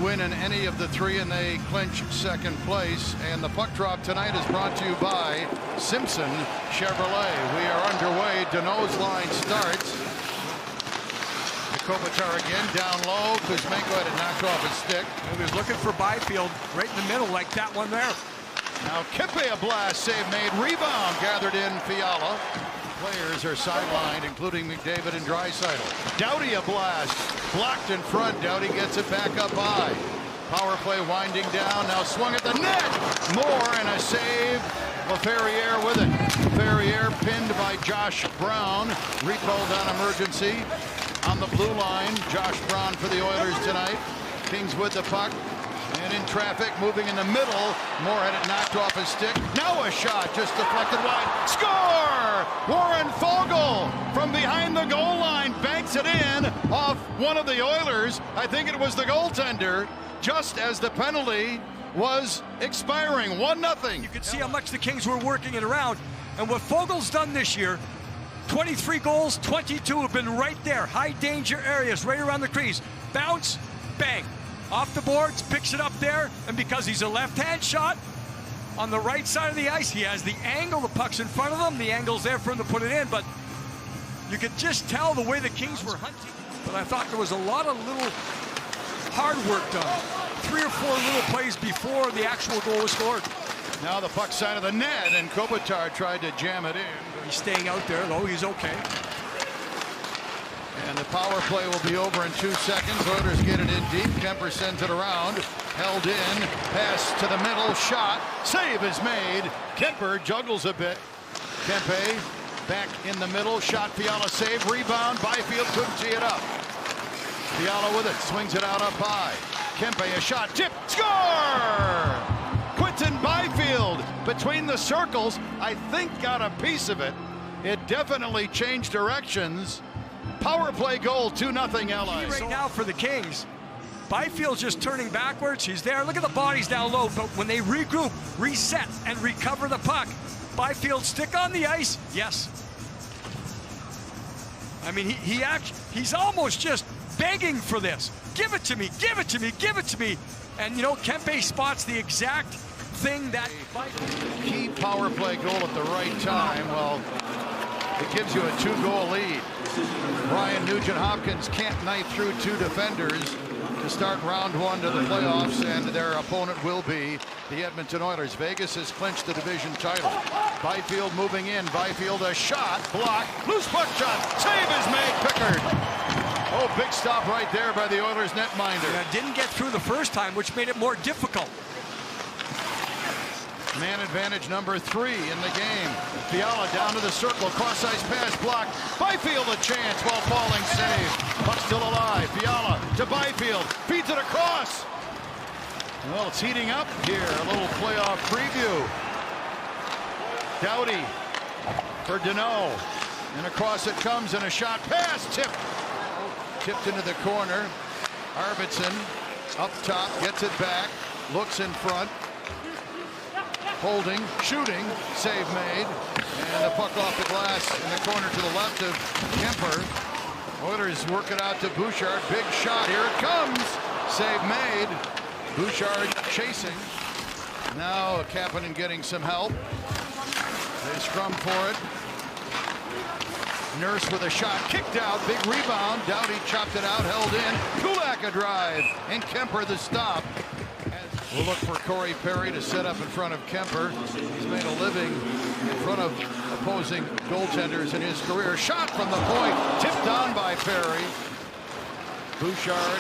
win in any of the three, and they clinch second place. And the puck drop tonight is brought to you by Simpson Chevrolet. We are underway. Danault's line starts. Kopitar again down low. Kuzmenko had it knocked off his stick. He was looking for Byfield right in the middle, like that one there. Now Kempe, a blast save made. Rebound gathered in Fiala. Players are sidelined, including McDavid and Draisaitl. Doughty, a blast. Blocked in front. Doughty gets it back up high. Power play winding down. Now swung at the net. Moore and a save. Ferrier with it. Ferrier pinned by Josh Brown. Recalled on emergency. On the blue line, Josh Brown for the Oilers tonight. Kings with the puck. And in traffic, moving in the middle. Moore had it knocked off his stick. Now a shot, just deflected wide. Score! Warren Foegele from behind the goal line banks it in off one of the Oilers. I think it was the goaltender, just as the penalty was expiring. 1-0. You could see how much the Kings were working it around. And what Foegele's done this year, 23 goals, 22 have been right there. High danger areas, right around the crease. Bounce, bang. Off the boards, picks it up there, and because he's a left-hand shot, on the right side of the ice, he has the angle, the puck's in front of him, the angle's there for him to put it in, but you could just tell the way the Kings were hunting. But I thought there was a lot of little hard work done. 3 or 4 little plays before the actual goal was scored. Now the puck side of the net, and Kopitar tried to jam it in. He's staying out there, though. He's okay. And the power play will be over in 2 seconds. Oilers get it in deep. Kempe sends it around. Held in. Pass to the middle. Shot. Save is made. Kempe juggles a bit. Kempe back in the middle. Shot. Fiala save. Rebound. Byfield couldn't tee it up. Fiala with it. Swings it out up high. Kempe a shot. Tip. Score! Quinton Byfield between the circles. I think got a piece of it. It definitely changed directions. Power play goal, 2-0 LA. Right now for the Kings, Byfield's just turning backwards. He's there. Look at the bodies down low. But when they regroup, reset, and recover the puck, Byfield stick on the ice. Yes. I mean, he's almost just begging for this. Give it to me. Give it to me. Give it to me. And you know, Kempe spots the exact thing that key power play goal at the right time. Well, it gives you a 2-goal lead. Brian Nugent-Hopkins can't knife through 2 defenders to start round 1 to the playoffs, and their opponent will be the Edmonton Oilers. Vegas has clinched the division title. Byfield moving in. Byfield a shot, block, loose puck shot, save is made. Pickard. Oh, big stop right there by the Oilers netminder. Yeah, didn't get through the first time, which made it more difficult. Man advantage number 3 in the game. Fiala down to the circle, cross-ice pass blocked. Byfield a chance while falling save. Puck still alive. Fiala to Byfield, feeds it across. Well, it's heating up here. A little playoff preview. Doughty for Danault. And across it comes, and a shot pass tipped. Tipped into the corner. Arvidsson up top, gets it back, looks in front. Holding, shooting, save made, and the puck off the glass in the corner to the left of Kempe. Oilers work it out to Bouchard, big shot, here it comes, save made. Bouchard chasing. Now Kapanen getting some help. They scrum for it. Nurse with a shot, kicked out, big rebound. Doughty chopped it out, held in. Kulak a drive, and Kempe the stop. We'll look for Corey Perry to set up in front of Kempe. He's made a living in front of opposing goaltenders in his career. Shot from the point, tipped on by Perry. Bouchard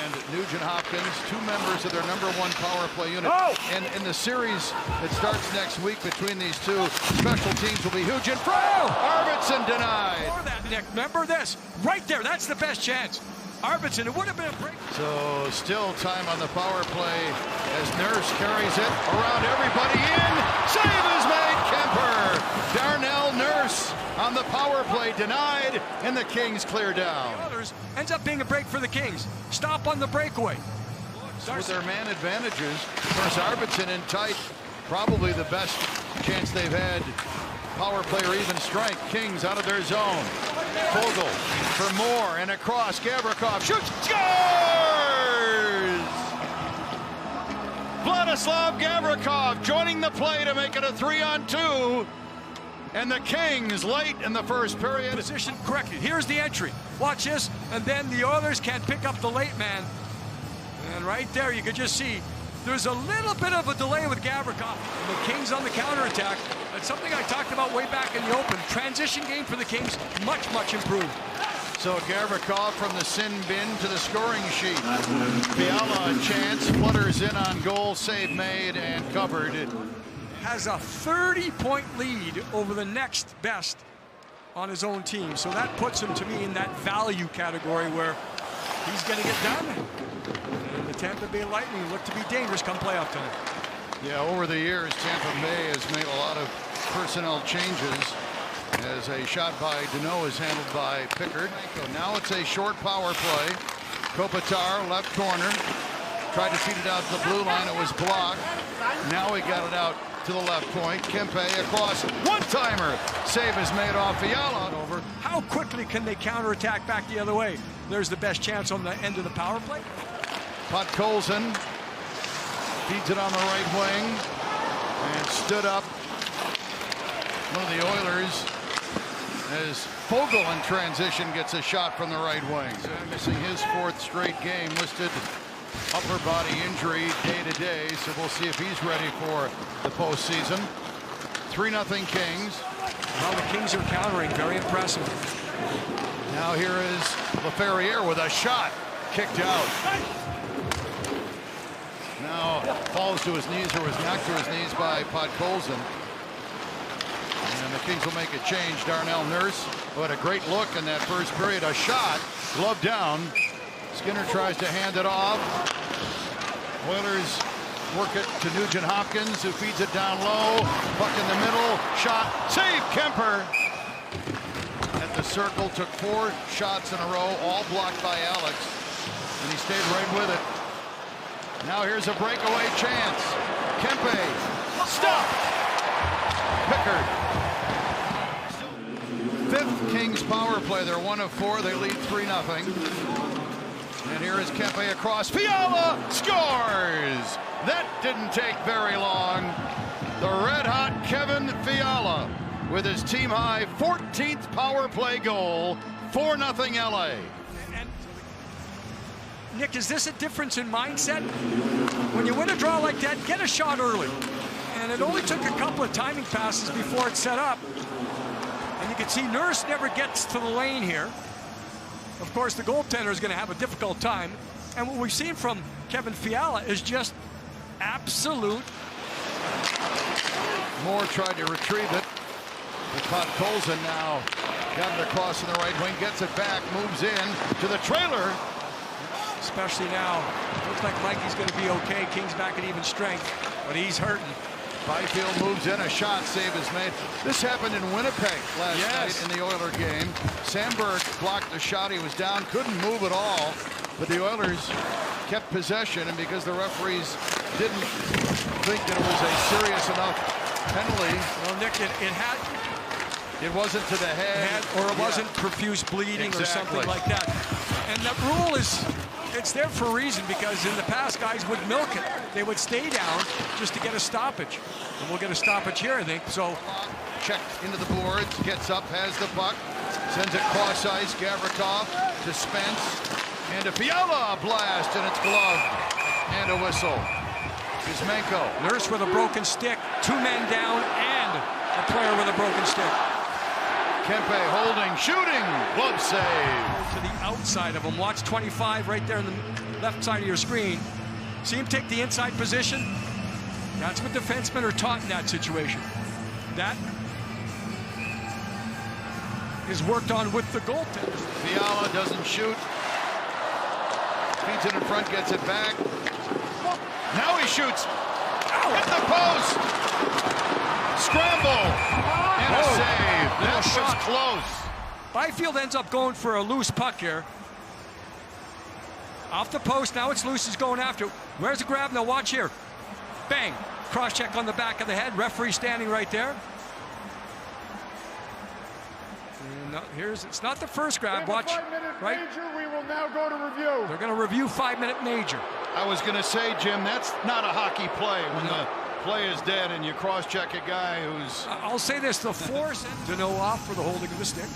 and Nugent-Hopkins, 2 members of their #1 power play unit. And in the series that starts next week between these 2, special teams will be huge in front. Arvidsson denied. For that, Nick, remember this? Right there, that's the best chance. Arvidsson, it would have been a break. So still time on the power play as Nurse carries it around everybody in. Save is made, Kempe. Darnell Nurse on the power play denied, and the Kings clear down. Ends up being a break for the Kings. Stop on the breakaway. With their man advantages, of course, Arvidsson in tight, probably the best chance they've had. Power play or even strength. Kings out of their zone. Foegele for more and across. Gabricov shoots, scores! Yaroslav Gabricov joining the play to make it a 3-on-2. And the Kings late in the first period. Position corrected. Here's the entry. Watch this. And then the Oilers can't pick up the late man. And right there, you could just see there's a little bit of a delay with Gabricov. And the Kings on the counterattack. That's something I talked about way back in the open. Transition game for the Kings, much, much improved. So Gabricov from the sin bin to the scoring sheet. Fiala a chance, flutters in on goal, save made and covered. Has a 30-point lead over the next best on his own team. So that puts him, to me, in that value category where he's going to get done. And the Tampa Bay Lightning look to be dangerous come playoff time. Yeah, over the years, Tampa Bay has made a lot of personnel changes as a shot by Deneau is handled by Pickard. So now it's a short power play. Kopitar, left corner. Tried to feed it out to the blue line. It was blocked. Now he got it out to the left point. Kempe across. One-timer. Save is made off Fiala. Over. How quickly can they counterattack back the other way? There's the best chance on the end of the power play. Podkolzin feeds it on the right wing and stood up. One of the Oilers as Foegele in transition gets a shot from the right wing. Missing his 4th straight game, listed upper body injury day-to-day, so we'll see if he's ready for the postseason. 3-0 Kings. Well, the Kings are countering, very impressive. Now here is Laferriere with a shot, kicked out. Now falls to his knees, or was knocked to his knees by Podkolzin. And the Kings will make a change. Darnell Nurse, who had a great look in that first period. A shot, glove down. Skinner tries to hand it off. Oilers work it to Nugent Hopkins, who feeds it down low. Puck in the middle. Shot. Save Kempe. At the circle, took 4 shots in a row, all blocked by Alex. And he stayed right with it. Now here's a breakaway chance. Kempe. Stop. Pickard. 5th Kings power play. They're 1 of 4. They lead 3-0. And here is Kempe across. Fiala scores! That didn't take very long. The red-hot Kevin Fiala with his team-high 14th power play goal. 4-0 LA. And Nick, is this a difference in mindset? When you win a draw like that, get a shot early. And it only took a couple of timing passes before it set up. And you can see Nurse never gets to the lane here. Of course, the goaltender is going to have a difficult time. And what we've seen from Kevin Fiala is just absolute. Moore tried to retrieve it. But Podkolzin now got it across in the right wing, gets it back, moves in to the trailer. Especially now. Looks like Mikey's going to be okay. King's back at even strength, but he's hurting. Byfield moves in, a shot, save is made. This happened in Winnipeg last night in the Oiler game. Sandberg blocked the shot, he was down, couldn't move at all, but the Oilers kept possession, and because the referees didn't think that it was a serious enough penalty. Well, Nick, it wasn't to the head. Or it wasn't profuse bleeding or something like that. And that rule is, it's there for a reason, because in the past, guys would milk it. They would stay down just to get a stoppage. And we'll get a stoppage here, I think. So, checked into the boards, gets up, has the puck, sends it cross ice. Gabricov to Spence, and to Fiala, a blast, and it's gloved, and a whistle. Kuzmenko. Nurse with a broken stick, 2 men down, and a player with a broken stick. Kempe holding, shooting, glove save. To the outside of him. Watch 25 right there on the left side of your screen. See him take the inside position? That's what defensemen are taught in that situation. That is worked on with the goaltender. Fiala doesn't shoot. Feeds it in front, gets it back. Now he shoots. Hit the post. Scramble. And a save. That was close. Byfield ends up going for a loose puck here. Off the post, now it's loose, he's going after it. Where's the grab? Now watch here. Bang. Cross check on the back of the head. Referee standing right there. It's not the first grab. Watch. Right? Major, we will now go to review. They're going to review 5-minute major. I was going to say, Jim, that's not a hockey play when the play is dead and you cross-check a guy who's... I'll say this, the force to no off for the holding of the stick.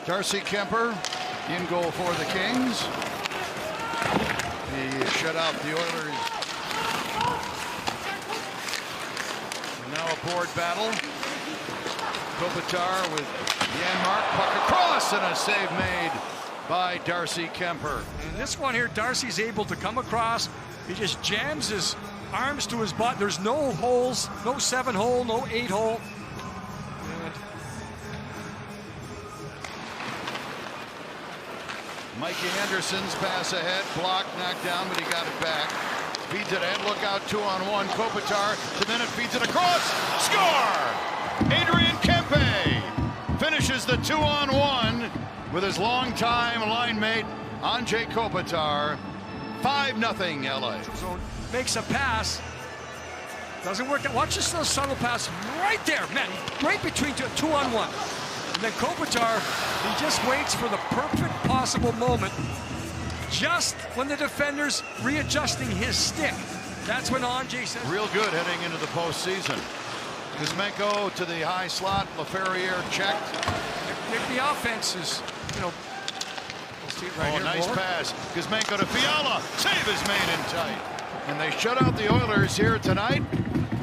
Darcy Kempe in goal for the Kings. He shut out the Oilers. And now a board battle. Kopitar with Janmark, puck across, and a save made by Darcy Kempe. And this one here, Darcy's able to come across. He just jams his arms to his butt. There's no holes, no 7-hole, no 8-hole. Mikey Anderson's pass ahead, blocked, knocked down, but he got it back. Feeds it ahead, look out, 2-on-1. Kopitar to minute, feeds it across, score! Adrian Kempe finishes the 2-on-1 with his longtime line mate, Anze Kopitar. 5-0 LA. Zone makes a pass. Doesn't work out. Watch this little subtle pass right there, man. Right between 2-on-1. And then Kopitar, he just waits for the perfect possible moment. Just when the defender's readjusting his stick. That's when Anze says. Real good heading into the postseason. Kuzmenko to the high slot. LaFerriere checked. The offense is, we'll see it right here. Nice pass. Kuzmenko to Fiala. Save is made in tight. And they shut out the Oilers here tonight.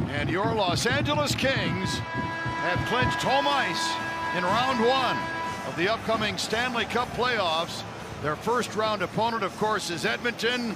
And your Los Angeles Kings have clinched home ice in round 1 of the upcoming Stanley Cup playoffs. Their first round opponent, of course, is Edmonton.